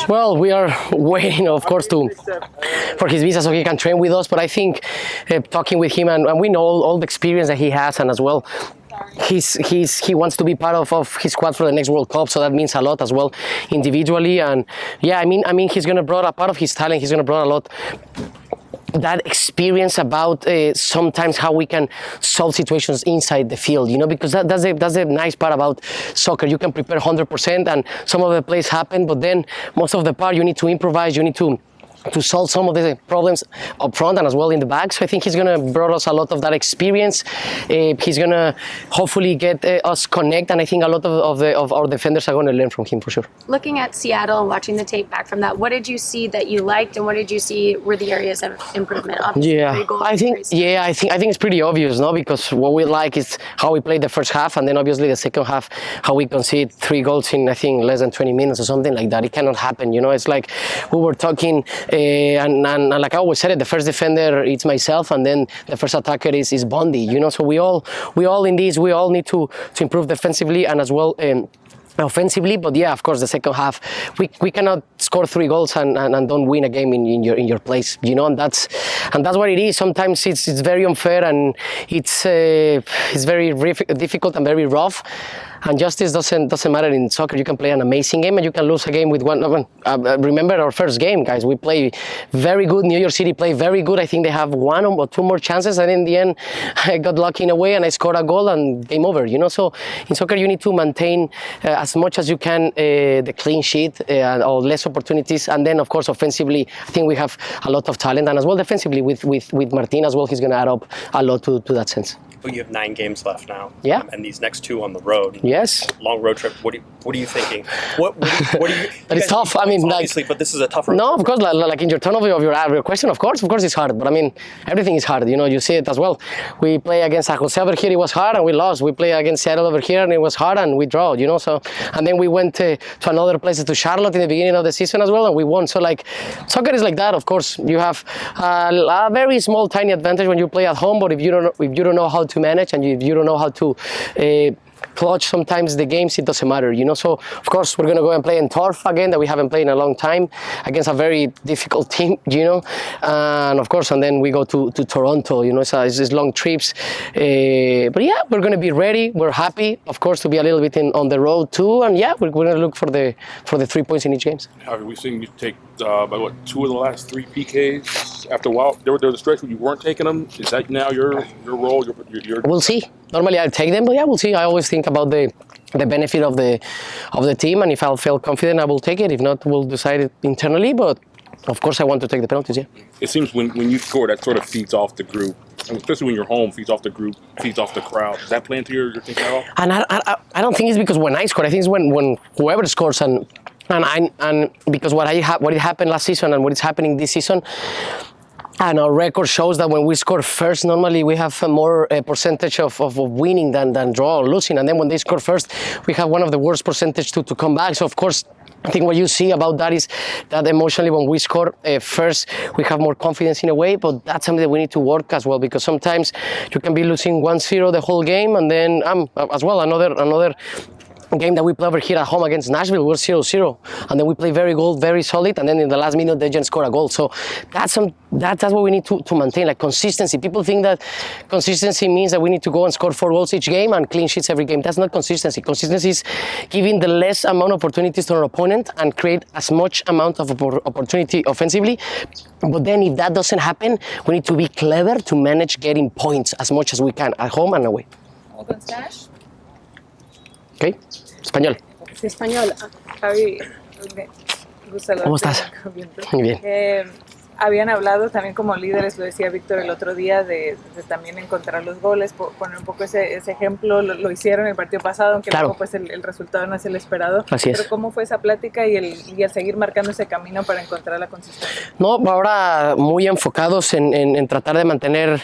Well, we are waiting, of course, for his visa so he can train with us. But I think talking with him, and we know all the experience that he has, and as well, he wants to be part of his squad for the next World Cup, so that means a lot as well individually. And yeah, I mean, he's gonna bring a part of his talent. He's gonna bring a lot. That experience about sometimes how we can solve situations inside the field, because that's the nice part about soccer. You can prepare 100% and some of the plays happen, but then most of the part you need to improvise, you need to solve some of the problems up front and as well in the back. So I think he's going to bring us a lot of that experience. He's going to hopefully get us connect, and I think a lot of our defenders are going to learn from him for sure. Looking at Seattle and watching the tape back from that, what did you see that you liked, and what did you see were the areas of improvement? Obviously, I think it's pretty obvious, no? Because what we like is how we played the first half, and then obviously the second half, how we concede 3 goals in I think less than 20 minutes or something like that. It cannot happen, It's like we were talking. And like I always said it, the first defender it's myself, and then the first attacker is Bondi. So we all in this, we all need to improve defensively and as well offensively. But yeah, of course, the second half we cannot score 3 goals and don't win a game in your place, and that's what it is. Sometimes it's very unfair, and it's very difficult and very rough. And justice doesn't matter in soccer. You can play an amazing game and you can lose a game with one. Remember our first game, guys. We play very good. New York City play very good. I think they have 1 or 2 more chances, and in the end, I got lucky in a way and I scored a goal and game over. So in soccer, you need to maintain as much as you can the clean sheet or less opportunities, and then of course offensively, I think we have a lot of talent, and as well defensively with Martin as well. He's going to add up a lot to that sense. But you have 9 games left now. Yeah. And these next 2 on the road. Yes. Long road trip. What are you thinking? What do you? But it's tough. I mean, obviously, but this is a tough road. No, of course. Like in your tone of your question, of course, it's hard. But I mean, everything is hard. You see it as well. We play against San Jose over here. It was hard, and we lost. We play against Seattle over here, and it was hard, and we draw. So, and then we went to another places, to Charlotte in the beginning of the season as well, and we won. So like, soccer is like that. Of course, you have a very small, tiny advantage when you play at home. But if you don't know how to manage, and if you don't know how to clutch sometimes the games, it doesn't matter, So of course we're gonna go and play in turf again that we haven't played in a long time against a very difficult team, And of course, and then we go to Toronto, it's long trips. But yeah, we're gonna be ready. We're happy, of course, to be a little bit on the road too. And yeah, we're gonna look for the 3 points in each game. Have we seen you take about 2 of the last 3 PKs? After a while, there was a stretch where you weren't taking them. Is that now your role? Your We'll see. Normally I take them, but yeah, we'll see. I always think about the benefit of the team, and if I feel confident, I will take it. If not, we'll decide it internally. But of course, I want to take the penalties. Yeah. It seems when you score, that sort of feeds off the group, and especially when you're home, feeds off the group, feeds off the crowd. Does that play into your thinking at all? And I don't think it's because when I score. I think it's when whoever scores and because what happened last season and what is happening this season. And our record shows that when we score first, normally we have a more percentage of winning than draw or losing. And then when they score first, we have one of the worst percentage to come back. So of course, I think what you see about that is that emotionally when we score first, we have more confidence in a way, but that's something that we need to work as well, because sometimes you can be losing 1-0 the whole game, and then as well another game that we play over here at home against Nashville, we're 0-0, and then we play very solid, and then in the last minute they just score a goal. So that's what we need to maintain, like consistency. People think that consistency means that we need to go and score 4 goals each game and clean sheets every game. That's not consistency. Consistency is giving the less amount of opportunities to our opponent and create as much amount of opportunity offensively. But then if that doesn't happen, we need to be clever to manage getting points as much as we can at home and away. All good, Spanish? Okay, español. Sí, español. Javi, ¿Cómo estás? Muy bien. Habían hablado también como líderes, lo decía Víctor el otro día, de también encontrar los goles, poner un poco ese ejemplo. Lo hicieron el partido pasado, aunque claro, luego pues el resultado no es el esperado. Así Pero es. ¿cómo fue esa plática y el seguir marcando ese camino para encontrar la consistencia? No, ahora muy enfocados en tratar de mantener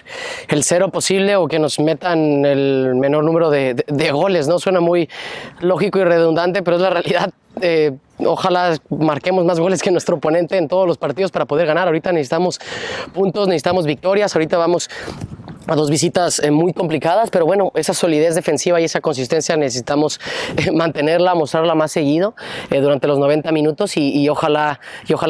el 0 posible, o que nos metan el menor número de goles, ¿no? Suena muy lógico y redundante, pero es la realidad. Ojalá marquemos más goles que nuestro oponente en todos los partidos para poder ganar. Ahorita necesitamos puntos, necesitamos victorias. Ahorita vamos a dos visitas muy complicadas, pero bueno, esa solidez defensiva y esa consistencia necesitamos mantenerla, mostrarla más seguido durante los 90 minutos y ojalá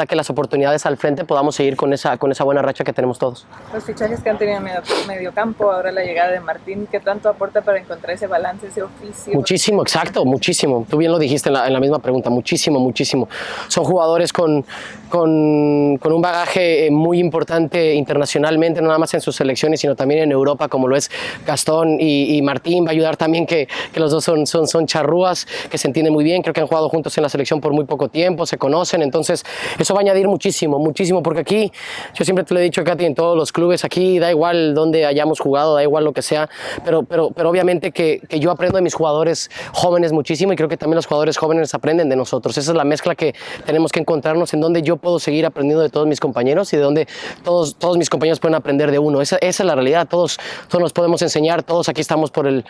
que las oportunidades al frente podamos seguir con esa buena racha que tenemos todos. Los fichajes que han tenido en medio campo, ahora la llegada de Martín, ¿qué tanto aporta para encontrar ese balance, ese oficio? Muchísimo, exacto, muchísimo. Tú bien lo dijiste en la misma pregunta, muchísimo. Son jugadores con un bagaje muy importante internacionalmente, no nada más en sus selecciones, sino también en Europa, como lo es Gastón y Martín. Va a ayudar también que los dos son charrúas, que se entienden muy bien, creo que han jugado juntos en la selección por muy poco tiempo, se conocen, entonces eso va a añadir muchísimo, porque aquí, yo siempre te lo he dicho, Katy, en todos los clubes, aquí da igual dónde hayamos jugado, da igual lo que sea, pero obviamente que yo aprendo de mis jugadores jóvenes muchísimo y creo que también los jugadores jóvenes aprenden de nosotros. Esa es la mezcla que tenemos que encontrarnos, en donde yo puedo seguir aprendiendo de todos mis compañeros y de donde todos mis compañeros pueden aprender de uno. Esa es la realidad. Todos nos podemos enseñar, todos aquí estamos por el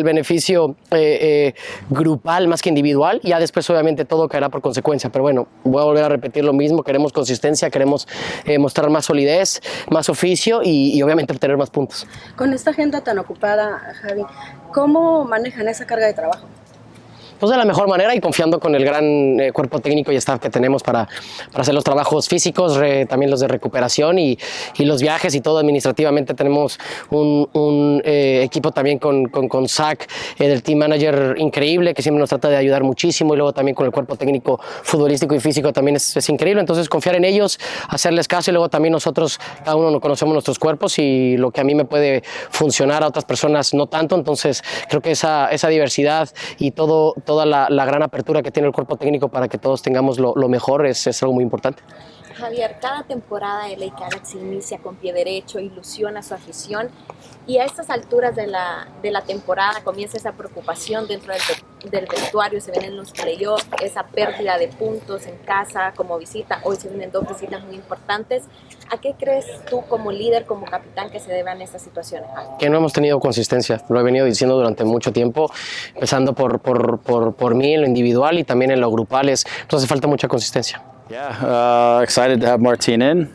beneficio grupal más que individual, y ya después obviamente todo caerá por consecuencia, pero bueno, voy a volver a repetir lo mismo, queremos consistencia, queremos mostrar más solidez, más oficio y obviamente obtener más puntos. Con esta agenda tan ocupada, Javi, ¿cómo manejan esa carga de trabajo? Pues de la mejor manera y confiando con el gran cuerpo técnico y staff que tenemos para hacer los trabajos físicos, también los de recuperación y los viajes y todo. Administrativamente tenemos un equipo también con Zach, del team manager increíble, que siempre nos trata de ayudar muchísimo, y luego también con el cuerpo técnico futbolístico y físico también es increíble. Entonces confiar en ellos, hacerles caso, y luego también nosotros, cada uno nos conocemos nuestros cuerpos y lo que a mí me puede funcionar a otras personas no tanto. Entonces creo que esa diversidad y toda la gran apertura que tiene el cuerpo técnico para que todos tengamos lo mejor es algo muy importante. Javier, cada temporada de LA Galaxy inicia con pie derecho, ilusiona a su afición, y a estas alturas de la temporada comienza esa preocupación dentro del vestuario. Se vienen los playoffs, esa pérdida de puntos en casa como visita. Hoy se vienen dos visitas muy importantes. ¿A qué crees tú como líder, como capitán, que se deban estas situaciones? Que no hemos tenido consistencia, lo he venido diciendo durante mucho tiempo, empezando por mí en lo individual y también en lo grupal. Nos hace falta mucha consistencia. Yeah, excited to have Martin in.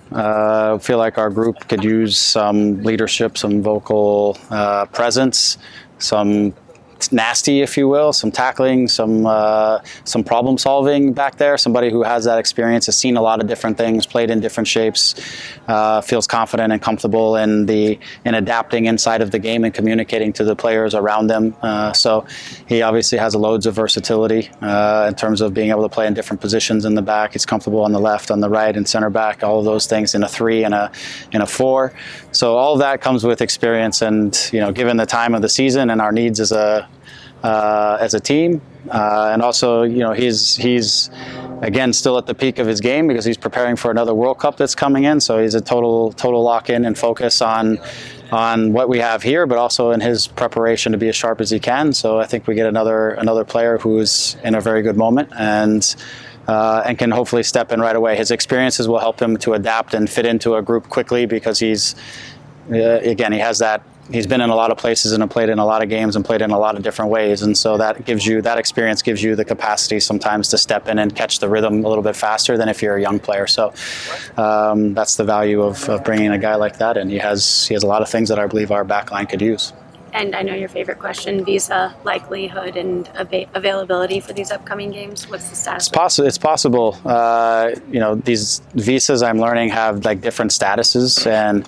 Feel like our group could use some leadership, some vocal presence, some nasty, if you will, some tackling, some problem solving back there. Somebody who has that experience, has seen a lot of different things, played in different shapes, feels confident and comfortable in adapting inside of the game and communicating to the players around them. So he obviously has loads of versatility in terms of being able to play in different positions in the back. He's comfortable on the left, on the right, and center back, all of those things in a 3 and a 4. So all of that comes with experience, and given the time of the season and our needs as a team, and also he's again still at the peak of his game because he's preparing for another World Cup that's coming in. So he's a total lock in and focus on what we have here, but also in his preparation to be as sharp as he can. So I think we get another player who's in a very good moment and can hopefully step in right away. His experiences will help him to adapt and fit into a group quickly because he has that. He's been in a lot of places and played in a lot of games and played in a lot of different ways, and so that experience gives you the capacity sometimes to step in and catch the rhythm a little bit faster than if you're a young player. So that's the value of bringing a guy like that, and he has a lot of things that I believe our backline could use. And I know your favorite question, visa likelihood and availability for these upcoming games. What's the status? It's possible. These visas I'm learning have like different statuses, and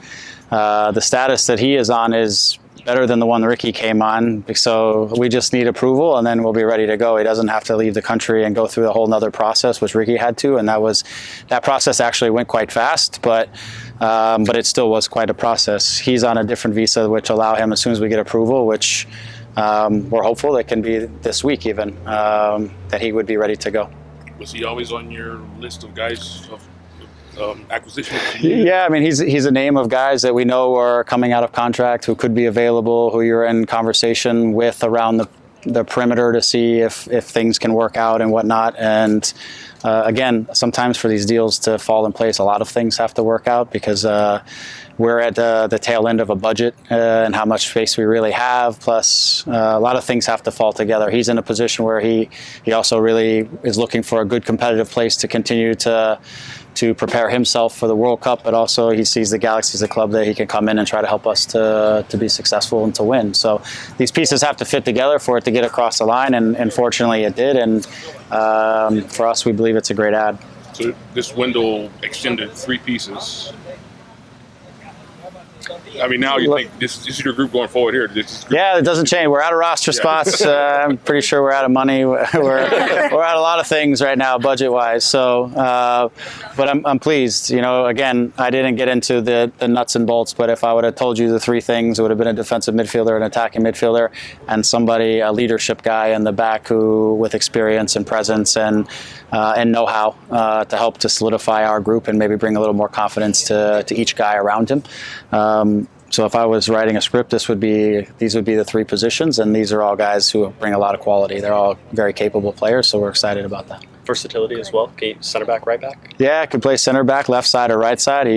the status that he is on is better than the one Ricky came on. So we just need approval and then we'll be ready to go. He doesn't have to leave the country and go through a whole nother process, which Ricky had to. And that process actually went quite fast, but it still was quite a process. He's on a different visa, which allow him as soon as we get approval, which we're hopeful that can be this week even, that he would be ready to go. Was he always on your list of guys of acquisition? Yeah, I mean, he's a name of guys that we know are coming out of contract, who could be available, who you're in conversation with around the perimeter to see if things can work out and whatnot. And again, sometimes for these deals to fall in place, a lot of things have to work out because we're at the tail end of a budget and how much space we really have. Plus, a lot of things have to fall together. He's in a position where he also really is looking for a good competitive place to continue to prepare himself for the World Cup, but also he sees the Galaxy as a club that he can come in and try to help us to be successful and to win. So these pieces have to fit together for it to get across the line, and fortunately it did. And for us, we believe it's a great ad. So this window extended 3 pieces. I mean, now you think this is your group going forward here. Yeah, it doesn't change. We're out of roster spots. I'm pretty sure we're out of money. We're out a lot of things right now, budget-wise. So, but I'm pleased. You know, again, I didn't get into the nuts and bolts, but if I would have told you the 3 things, it would have been a defensive midfielder, an attacking midfielder, and somebody, a leadership guy in the back who with experience and presence and know-how to help to solidify our group and maybe bring a little more confidence to each guy around him. So if I was writing a script, these would be the 3 positions, and these are all guys who bring a lot of quality. They're all very capable players, so we're excited about that. Versatility as well. Center back, right back. Yeah, I could play center back, left side or right side.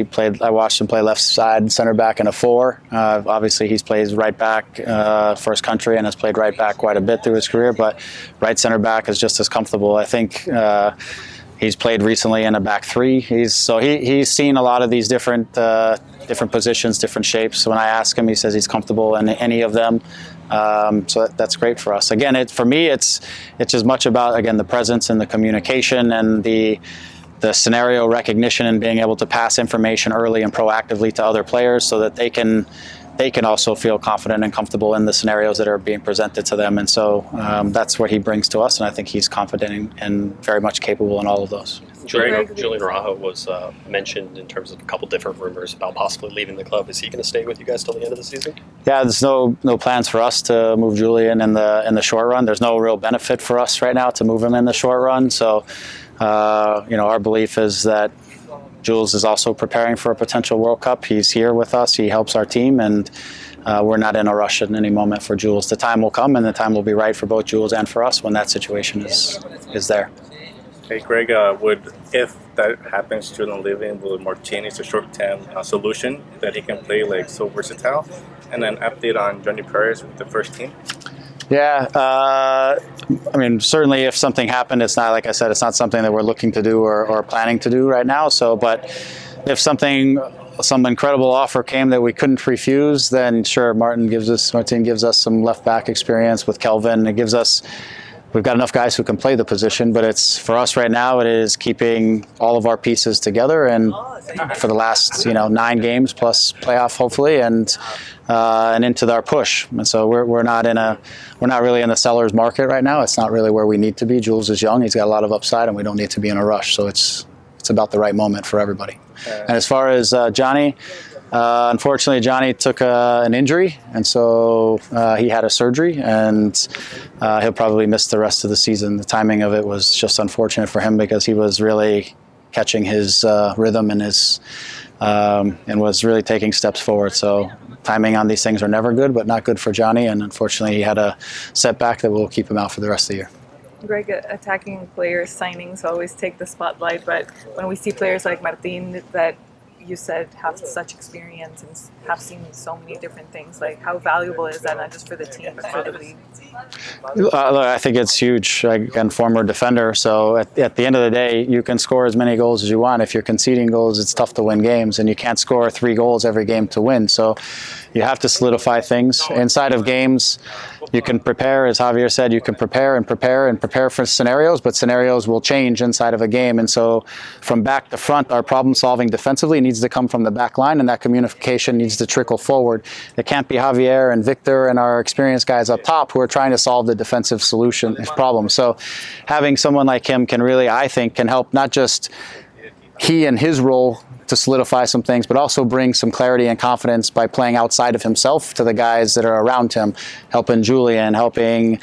I watched him play left side, center back in a 4. Obviously, he's plays right back for his country and has played right back quite a bit through his career. But right center back is just as comfortable. I think he's played recently in a back 3. He's seen a lot of these different positions, different shapes. When I ask him, he says he's comfortable in any of them. So that's great for us. Again, for me, it's as much about, again, the presence and the communication and the scenario recognition and being able to pass information early and proactively to other players so that they can also feel confident and comfortable in the scenarios that are being presented to them. And so that's what he brings to us, and I think he's confident and very much capable in all of those. Julian Araujo was mentioned in terms of a couple different rumors about possibly leaving the club. Is he going to stay with you guys till the end of the season? Yeah, there's no plans for us to move Julian in the short run. There's no real benefit for us right now to move him in the short run. So, our belief is that Jules is also preparing for a potential World Cup. He's here with us. He helps our team, and we're not in a rush at any moment for Jules. The time will come, and the time will be right for both Jules and for us when that situation is there. Hey, Greg, if that happens to them leaving, will Martinez a short-term solution that he can play like so versatile? And then update on Johnny Perez with the first team? Yeah, I mean, certainly if something happened, it's not, like I said, it's not something that we're looking to do or planning to do right now. So, but if some incredible offer came that we couldn't refuse, then sure, Martin gives us some left back experience with Kelvin. We've got enough guys who can play the position, but it's for us right now. It is keeping all of our pieces together, and for the last 9 games plus playoff, hopefully, and into our push. And so we're not really in the seller's market right now. It's not really where we need to be. Jules is young; he's got a lot of upside, and we don't need to be in a rush. So it's about the right moment for everybody. And as far as Johnny. Unfortunately, Johnny took an injury, and so he had a surgery, and he'll probably miss the rest of the season. The timing of it was just unfortunate for him because he was really catching his rhythm and and was really taking steps forward. So timing on these things are never good, but not good for Johnny, and unfortunately he had a setback that will keep him out for the rest of the year. Greg, attacking players' signings always take the spotlight, but when we see players like Martin that you said have such experience and have seen so many different things, like how valuable is that, not just for the team but for the league? I think it's huge. Again, former defender, so at the end of the day, you can score as many goals as you want. If you're conceding goals, it's tough to win games, and you can't score 3 goals every game to win. So you have to solidify things inside of games. You can prepare, as Javier said, you can prepare for scenarios, but scenarios will change inside of a game. And so from back to front, our problem solving defensively needs to come from the back line, and that communication needs to trickle forward. It can't be Javier and Victor and our experienced guys up top who are trying to solve the defensive problem. So having someone like him can really, I think, can help not just he and his role to solidify some things, but also bring some clarity and confidence by playing outside of himself to the guys that are around him, helping Julian, helping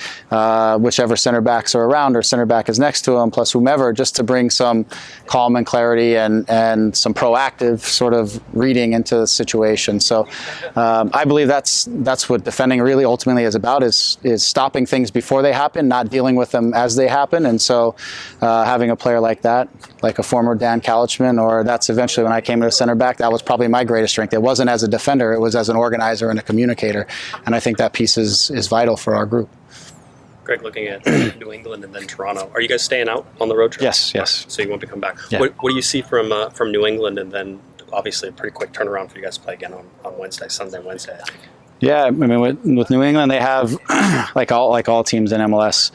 whichever center backs are around or center back is next to him, plus whomever, just to bring some calm and clarity and some proactive sort of reading into the situation. So I believe that's what defending really ultimately is about, is stopping things before they happen, not dealing with them as they happen. And so having a player like that, like a former Dan Kalichman, or that's eventually when I came to center back, that was probably my greatest strength. It wasn't as a defender, it was as an organizer and a communicator. And I think that piece is vital for our group. Greg, looking at New England and then Toronto, are you guys staying out on the road trip? Yes. So you won't be coming back. Yeah. What do you see from New England, and then obviously a pretty quick turnaround for you guys to play again on Wednesday, Sunday, Wednesday, I think. Yeah, I mean, with New England, they have, like all teams in MLS,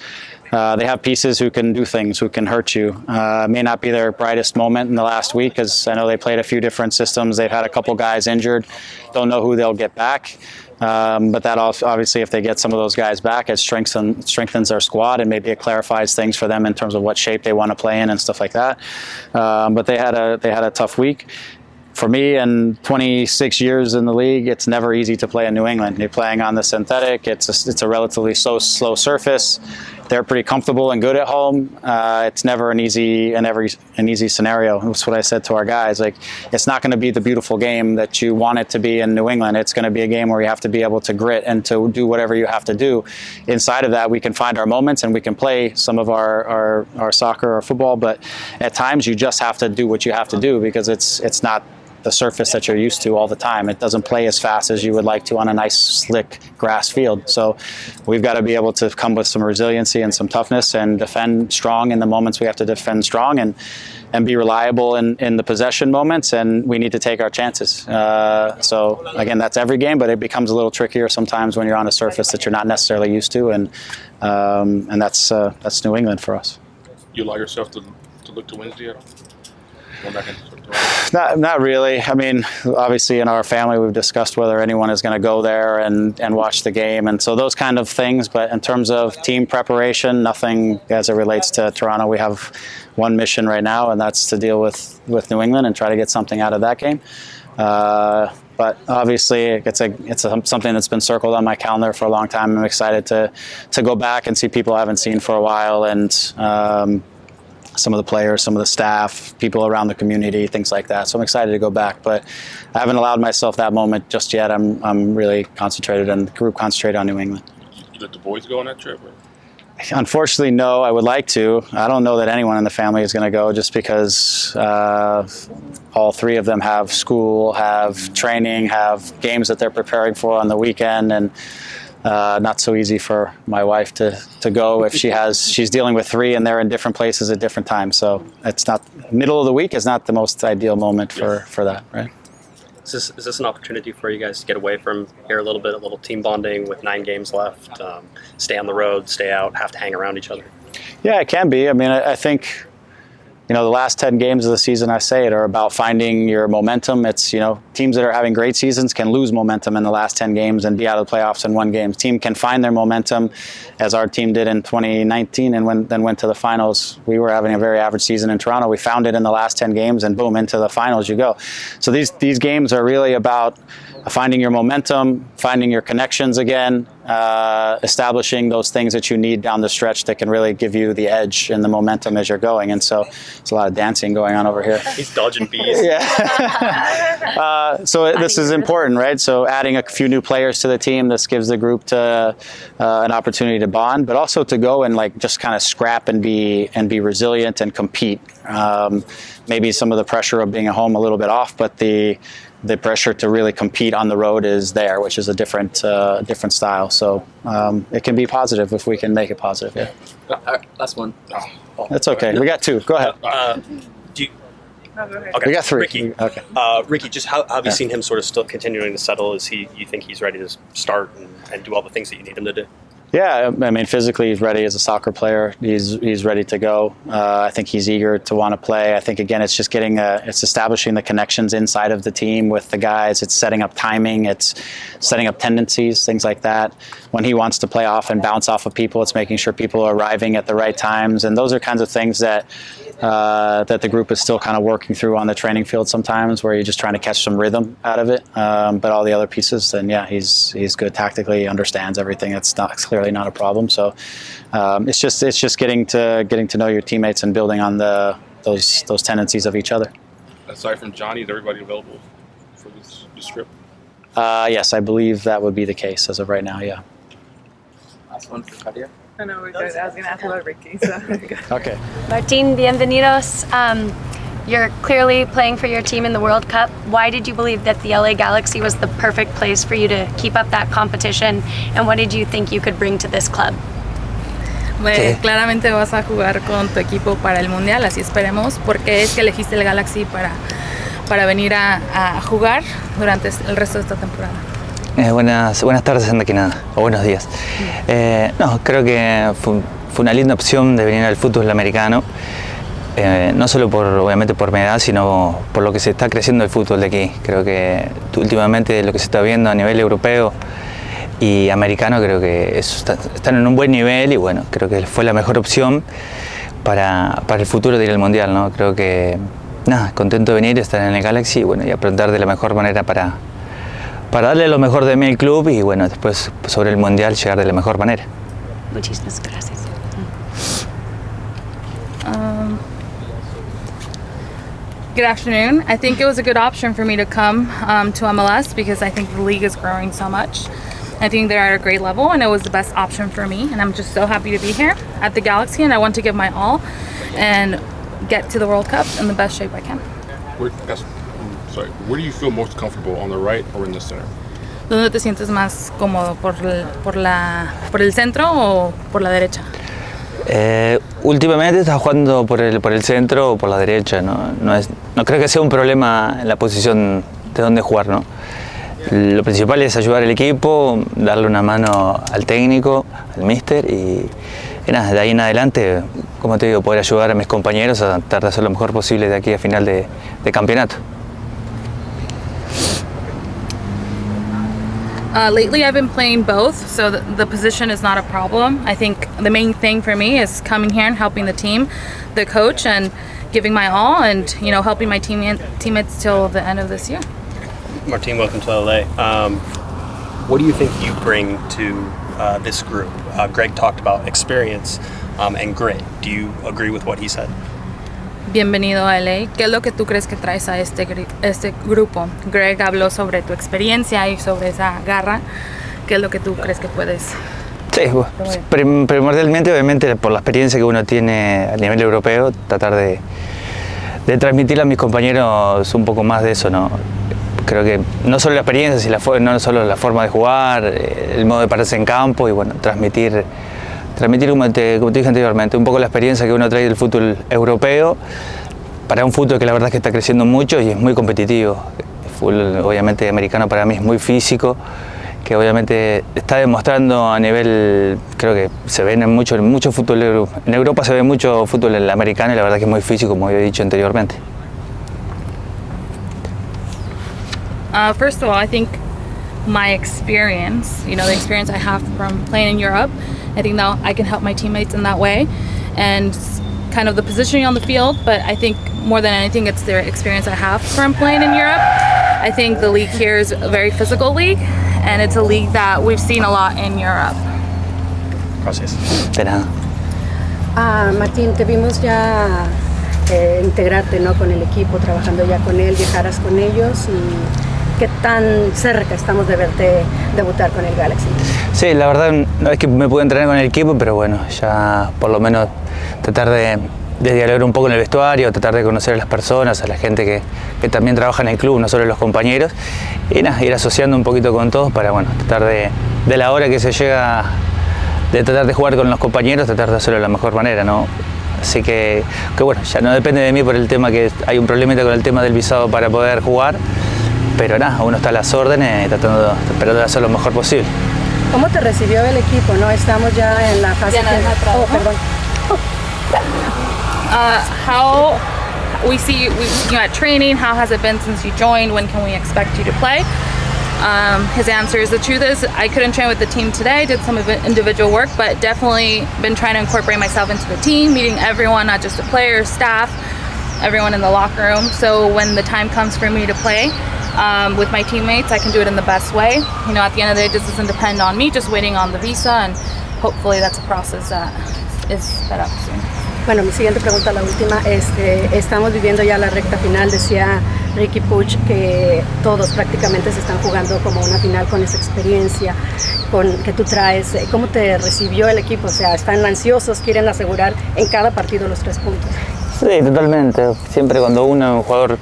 they have pieces who can do things, who can hurt you. May not be their brightest moment in the last week, because I know they played a few different systems. They've had a couple guys injured. Don't know who they'll get back. But that also, obviously, if they get some of those guys back, it strengthens their squad, and maybe it clarifies things for them in terms of what shape they want to play in and stuff like that. But they had a tough week. For me, in 26 years in the league, it's never easy to play in New England. You're playing on the synthetic. It's a relatively slow surface. They're pretty comfortable and good at home. It's never an easy scenario. That's what I said to our guys. Like, it's not going to be the beautiful game that you want it to be in New England. It's going to be a game where you have to be able to grit and to do whatever you have to do. Inside of that, we can find our moments and we can play some of our soccer or football. But at times, you just have to do what you have to do, because it's not the surface that you're used to all the time. It doesn't play as fast as you would like to on a nice, slick grass field. So we've got to be able to come with some resiliency and some toughness and defend strong in the moments we have to defend strong, and be reliable in the possession moments, and we need to take our chances. So again, that's every game, but it becomes a little trickier sometimes when you're on a surface that you're not necessarily used to, and that's New England for us. You allow yourself to look to Wednesday? Going back into Not really. I mean, obviously in our family we've discussed whether anyone is going to go there and watch the game, and so those kind of things. But in terms of team preparation, nothing as it relates to Toronto. We have one mission right now, and that's to deal with New England and try to get something out of that game. But obviously it's something that's been circled on my calendar for a long time. I'm excited to go back and see people I haven't seen for a while, and some of the players, some of the staff, people around the community, things like that. So I'm excited to go back, but I haven't allowed myself that moment just yet. I'm really concentrated, and the group concentrated on New England. You let the boys go on that trip? Or? Unfortunately, no. I would like to. I don't know that anyone in the family is going to go, just because all three of them have school, have training, have games that they're preparing for on the weekend, and not so easy for my wife to go if she's dealing with three and they're in different places at different times. So it's not, middle of the week is not the most ideal moment for that, right? Is this an opportunity for you guys to get away from here a little bit, a little team bonding with 9 games left, stay on the road, stay out, have to hang around each other? Yeah, it can be. I mean, I think, the last 10 games of the season, I say it, are about finding your momentum. It's, teams that are having great seasons can lose momentum in the last 10 games and be out of the playoffs in 1 game. Team can find their momentum, as our team did in 2019, and then went to the finals. We were having a very average season in Toronto. We found it in the last 10 games, and boom, into the finals you go. So these games are really about finding your momentum, finding your connections again, establishing those things that you need down the stretch that can really give you the edge and the momentum as you're going. And so there's a lot of dancing going on over here. He's dodging bees. Yeah. So this is important, right? So adding a few new players to the team, this gives the group an opportunity to bond, but also to go and just kind of scrap and be resilient and compete. Maybe some of the pressure of being at home a little bit off, but the pressure to really compete on the road is there, which is a different style. So it can be positive if we can make it positive. Yeah. Last one. That's okay. We got 2. Go ahead. Do you? No, go ahead. We got 3. Ricky. Okay. Ricky, just how have you seen him sort of still continuing to settle? You think he's ready to start and do all the things that you need him to do? Yeah, I mean, physically he's ready as a soccer player. He's ready to go. I think he's eager to want to play. I think, again, it's just it's establishing the connections inside of the team with the guys. It's setting up timing. It's setting up tendencies, things like that. When he wants to play off and bounce off of people, it's making sure people are arriving at the right times. And those are kinds of things that that the group is still kind of working through on the training field sometimes, where you're just trying to catch some rhythm out of it. But all the other pieces, then yeah, he's good tactically, understands everything. It's clearly not a problem. So it's just getting to know your teammates and building on those tendencies of each other. Aside from Johnny, is everybody available for this trip? Yes, I believe that would be the case as of right now. Yeah. Last one for Javier. I know we're good. I was going to ask about Ricky. So. Okay. Martin, bienvenidos. You're clearly playing for your team in the World Cup. Why did you believe that the LA Galaxy was the perfect place for you to keep up that competition? And what did you think you could bring to this club? Pues claramente vas a jugar con tu equipo para el Mundial, así esperemos. ¿Por qué es que elegiste el Galaxy para venir a jugar durante el resto de esta temporada? Buenas tardes, antes que nada, o buenos días. No, creo que fue una linda opción de venir al fútbol americano, no solo obviamente por mi edad, sino por lo que se está creciendo el fútbol de aquí. Creo que últimamente lo que se está viendo a nivel europeo y americano, creo que están en un buen nivel y bueno, creo que fue la mejor opción para el futuro de ir al Mundial, ¿no? Creo que, nada, contento de venir, estar en el Galaxy y bueno, y afrontar de la mejor manera para darle lo mejor de mí al club y bueno, después sobre el Mundial llegar de la mejor manera. Muchísimas gracias. Good afternoon. I think it was a good option for me to come to MLS because I think the league is growing so much. I think they're at a great level and it was the best option for me and I'm just so happy to be here at the Galaxy and I want to give my all and get to the World Cup in the best shape I can. Where do you feel most comfortable, on the right or in the center? ¿Dónde te sientes más cómodo? ¿Por el centro o por la derecha? Últimamente estás jugando por el centro o por la derecha, ¿no? No creo que sea un problema en la posición de dónde jugar, ¿no? Lo principal es ayudar al equipo, darle una mano al técnico, al míster y nada, de ahí en adelante, como te digo, poder ayudar a mis compañeros a tratar de hacer lo mejor posible de aquí a final de campeonato. Lately I've been playing both, so the position is not a problem. I think the main thing for me is coming here and helping the team, the coach, and giving my all and, you know, helping my teammates till the end of this year. Martin, welcome to LA. What do you think you bring to this group? Greg talked about experience and grit. Do you agree with what he said? Bienvenido a LA. ¿Qué es lo que tú crees que traes a este grupo? Greg habló sobre tu experiencia y sobre esa garra. ¿Qué es lo que tú crees que puedes? Sí, primordialmente, obviamente, por la experiencia que uno tiene a nivel europeo, tratar de transmitirle a mis compañeros un poco más de eso, ¿no? Creo que no solo la experiencia, sino no solo la forma de jugar, el modo de pararse en campo y bueno, transmitir como te dije anteriormente, un poco la experiencia que uno trae del fútbol europeo para un fútbol que la verdad es que está creciendo mucho y es muy competitivo. El fútbol obviamente americano para mí es muy físico, que obviamente está demostrando a nivel, creo que se ve mucho fútbol, en Europa se ve mucho fútbol americano y la verdad que es muy físico, como había dicho anteriormente. First of all, I think my experience, you know, the experience I have from playing in Europe, I think now I can help my teammates in that way and kind of the positioning on the field, but I think more than anything it's the experience I have from playing in Europe. I think the league here is a very physical league and it's a league that we've seen a lot in Europe. Gracias. De nada. Martín, te vimos ya integrarte, ¿no?, con el equipo, trabajando ya con él, viajaras con ellos y ¿qué tan cerca estamos de verte debutar con el Galaxy? Sí, la verdad no es que me pude entrenar con el equipo, pero bueno, ya por lo menos tratar de dialogar un poco en el vestuario, tratar de conocer a las personas, a la gente que también trabaja en el club, no solo los compañeros, y nada, ir asociando un poquito con todos para bueno, tratar de la hora que se llega, de tratar de jugar con los compañeros, tratar de hacerlo de la mejor manera, ¿no? Así que bueno, ya no depende de mí por el tema que hay un problemita con el tema del visado para poder jugar, pero nada, uno está a las órdenes tratando de hacer lo mejor posible. ¿Cómo te recibió el equipo, no? Estamos ya en la fase perdón. How we see you at training, how has it been since you joined? When can we expect you to play? his answers. The truth is, I couldn't train with the team today. Did some of it individual work, but definitely been trying to incorporate myself into the team, meeting everyone, not just the players, staff, everyone in the locker room. So when the time comes for me to play with my teammates, I can do it in the best way. You know, at the end of the day, this doesn't depend on me. Just waiting on the visa, and hopefully that's a process that is sped up soon. Bueno, mi siguiente pregunta, la última, estamos viviendo ya la recta final. Decía Ricky Puig que todos prácticamente se están jugando como una final con esa experiencia que tú traes. ¿Cómo te recibió el equipo? O sea, están ansiosos, quieren asegurar en cada partido los 3 puntos. Sí, totalmente. Siempre cuando un jugador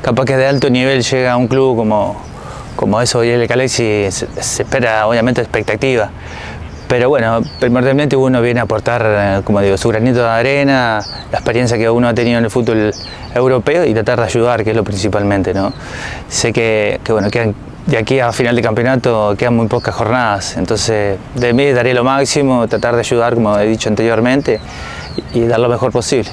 capaz que de alto nivel llega a un club como eso hoy el Galaxy, se espera obviamente expectativa. Pero bueno, primordialmente uno viene a aportar, como digo, su granito de arena, la experiencia que uno ha tenido en el fútbol europeo y tratar de ayudar, que es lo principalmente, ¿no? Sé que bueno, quedan, de aquí a final de campeonato quedan muy pocas jornadas, entonces de mí daré lo máximo, tratar de ayudar, como he dicho anteriormente, y dar lo mejor posible.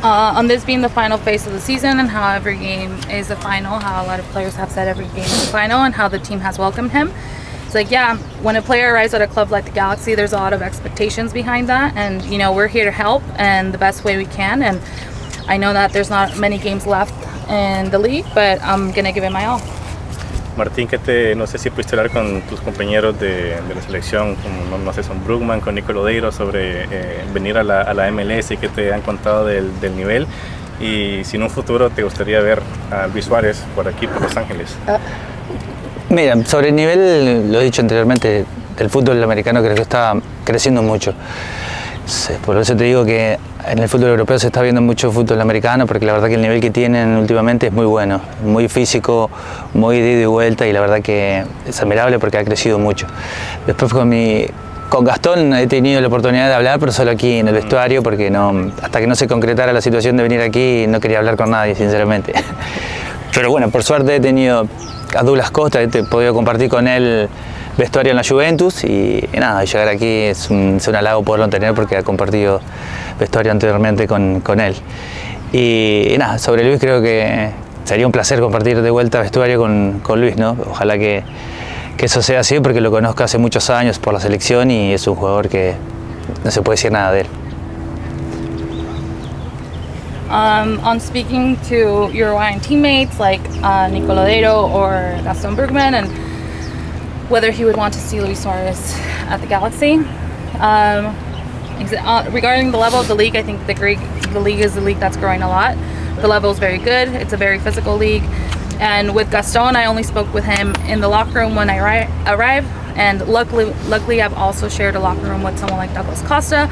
On this being the final phase of the season and how every game is the final, how a lot of players have said every game is the final and how the team has welcomed him. It's like, yeah, when a player arrives at a club like the Galaxy, there's a lot of expectations behind that, and you know, we're here to help and the best way we can, and I know that there's not many games left in the league, but I'm gonna give it my all. Martín, no sé si pudiste hablar con tus compañeros de la selección, como, no sé, son Brugman, con Nico Lodeiro, sobre venir a la MLS y que te han contado del nivel, y si en un futuro te gustaría ver a Luis Suárez por aquí, por Los Ángeles. Mira, sobre el nivel, lo he dicho anteriormente, del fútbol americano creo que está creciendo mucho. Por eso te digo que en el fútbol europeo se está viendo mucho fútbol americano, porque la verdad que el nivel que tienen últimamente es muy bueno, muy físico, muy de ida y vuelta, y la verdad que es admirable porque ha crecido mucho. Después con Gastón he tenido la oportunidad de hablar, pero solo aquí en el vestuario, porque hasta que no se concretara la situación de venir aquí no quería hablar con nadie, sinceramente. Pero bueno, por suerte he tenido a Douglas Costa, he podido compartir con él vestuario en la Juventus y nada, llegar aquí es un halago poderlo tener porque ha compartido vestuario anteriormente con él. Y nada, sobre Luis creo que sería un placer compartir de vuelta vestuario con Luis, ¿no? Ojalá que eso sea así porque lo conozco hace muchos años por la selección y es un jugador que no se puede decir nada de él. On speaking to Uruguayan teammates like Nico Lodeiro or Gaston Bergman, and whether he would want to see Luis Suarez at the Galaxy. Regarding the level of the league, I think the league is a league that's growing a lot. The level is very good. It's a very physical league. And with Gaston, I only spoke with him in the locker room when I arrived. And luckily, I've also shared a locker room with someone like Douglas Costa,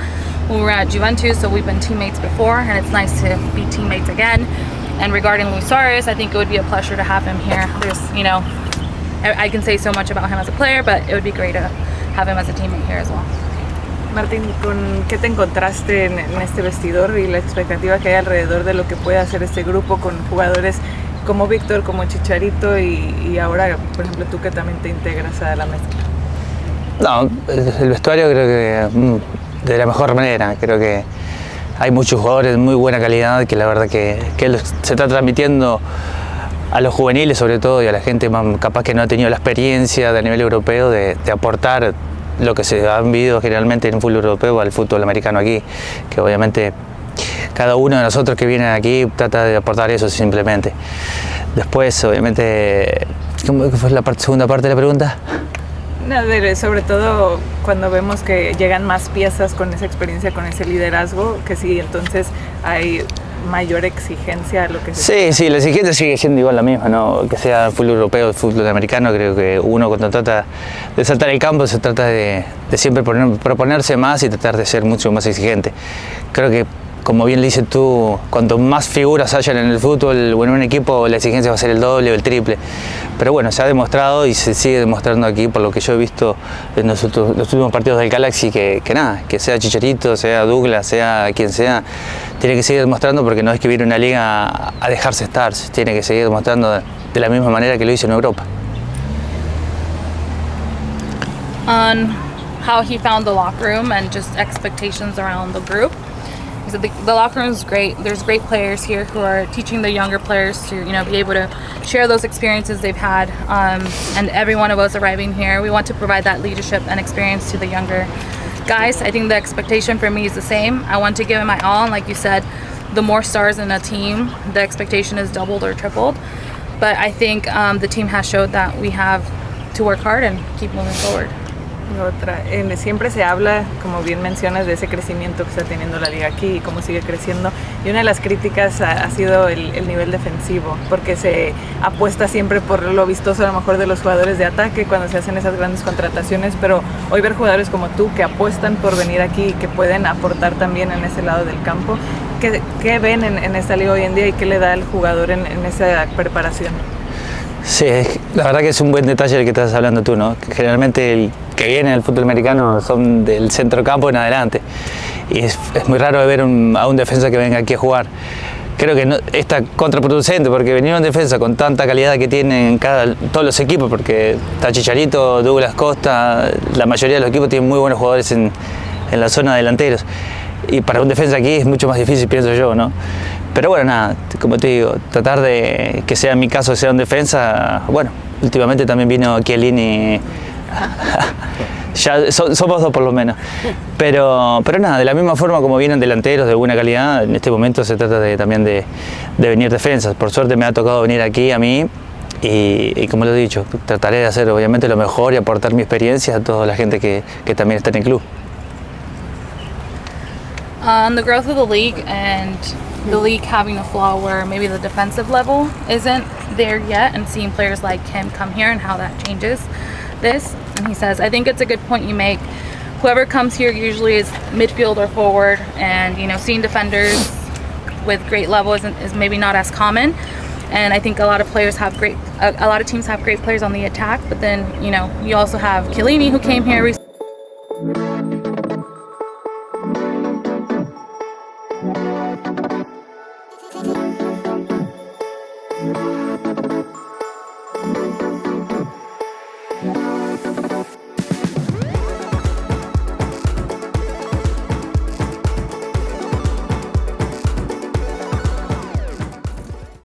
when we were at Juventus, so we've been teammates before, and it's nice to be teammates again. And regarding Luis Suarez, I think it would be a pleasure to have him here. There's, you know, I can say so much about him as a player, but it would be great to have him as a teammate here as well. Martín, ¿con qué te encontraste en este vestidor y la expectativa que hay alrededor de lo que puede hacer este grupo con jugadores como Víctor, como Chicharito y ahora, por ejemplo, tú que también te integras a la mezcla? No, el vestuario creo que de la mejor manera. Creo que hay muchos jugadores de muy buena calidad que la verdad que se está transmitiendo a los juveniles sobre todo y a la gente más capaz que no ha tenido la experiencia de a nivel europeo de aportar lo que se ha vivido generalmente en el fútbol europeo al fútbol americano aquí, que obviamente cada uno de nosotros que viene aquí trata de aportar eso simplemente. Después obviamente, ¿cómo fue la segunda parte de la pregunta? No, sobre todo cuando vemos que llegan más piezas con esa experiencia, con ese liderazgo, que sí, entonces hay mayor exigencia a lo que se... Sí, la exigencia sigue siendo igual la misma, ¿no? Que sea fútbol europeo o fútbol americano, creo que uno cuando trata de saltar el campo se trata de siempre proponerse más y tratar de ser mucho más exigente. Creo que, como bien le dices tú, cuanto más figuras hayan en el fútbol o en un equipo, la exigencia va a ser el doble o el triple. Pero bueno, se ha demostrado y se sigue demostrando aquí, por lo que yo he visto en los últimos partidos del Galaxy, que nada, que sea Chicharito, sea Douglas, sea quien sea, tiene que seguir demostrando porque no es que viene una liga a dejarse estar, tiene que seguir demostrando de la misma manera que lo hizo en Europa. On how he found the locker room and just expectations around the group. he said the locker room is great. There's great players here who are teaching the younger players to, you know, be able to share those experiences they've had. And every one of us arriving here, we want to provide that leadership and experience to the younger guys. I think the expectation for me is the same. I want to give it my all, and like you said, the more stars in a team, the expectation is doubled or tripled. But I think the team has showed that we have to work hard and keep moving forward. Siempre se habla, como bien mencionas, de ese crecimiento que está teniendo la liga aquí y cómo sigue creciendo, y una de las críticas ha sido el nivel defensivo, porque se apuesta siempre por lo vistoso a lo mejor de los jugadores de ataque cuando se hacen esas grandes contrataciones, pero hoy ver jugadores como tú que apuestan por venir aquí y que pueden aportar también en ese lado del campo, ¿qué ven en esta liga hoy en día y qué le da al jugador en esa preparación? Sí, la verdad que es un buen detalle el que estás hablando tú, ¿no? Que generalmente el que viene del fútbol americano son del centrocampo en adelante, y es muy raro ver a un defensa que venga aquí a jugar. Creo que está contraproducente, porque venir a un defensa con tanta calidad que tienen todos los equipos, porque está Chicharito, Douglas Costa, la mayoría de los equipos tienen muy buenos jugadores en la zona de delanteros, y para un defensa aquí es mucho más difícil, pienso yo, ¿no? Pero bueno, nada, como te digo, tratar de que sea en mi caso, sea un defensa. Bueno, últimamente también vino Chiellini, ya somos dos por lo menos. Pero nada, de la misma forma como vienen delanteros de buena calidad, en este momento se trata también de venir defensas. Por suerte me ha tocado venir aquí a mí, y como lo he dicho, trataré de hacer obviamente lo mejor y aportar mi experiencia a toda la gente que también está en el club. The growth of the league and the league having a flaw where maybe the defensive level isn't there yet, and seeing players like him come here and how that changes this. And he says, I think it's a good point you make. Whoever comes here usually is midfield or forward, and you know, seeing defenders with great level is maybe not as common. And I think a lot of teams have great players on the attack, but then, you know, you also have Chiellini who came here recently.